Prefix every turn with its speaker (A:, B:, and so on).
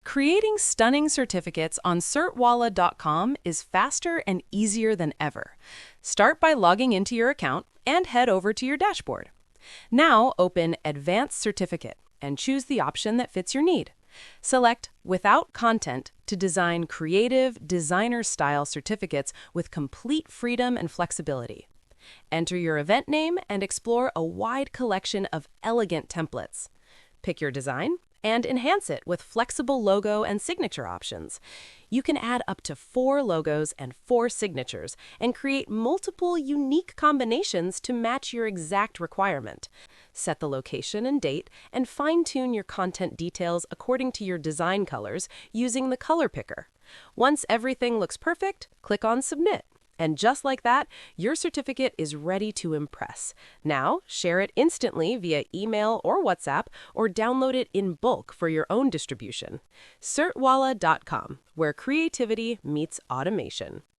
A: Creating stunning certificates on CertWala.com is faster and easier than ever. Start by logging into your account and head over to your dashboard. Now open Advanced Certificate and choose the option that fits your need. Select Without Content to design creative, designer-style certificates with complete freedom and flexibility. Enter your event name and explore a wide collection of elegant templates. Pick your design and enhance it with flexible logo and signature options. You can add up to 4 logos and 4 signatures and create multiple unique combinations to match your exact requirement. Set the location and date and fine-tune your content details according to your design colors using the color picker. Once everything looks perfect, click on Submit. And just like that, your certificate is ready to impress. Now, share it instantly via email or WhatsApp, or download it in bulk for your own distribution. CertWala.com, where creativity meets automation.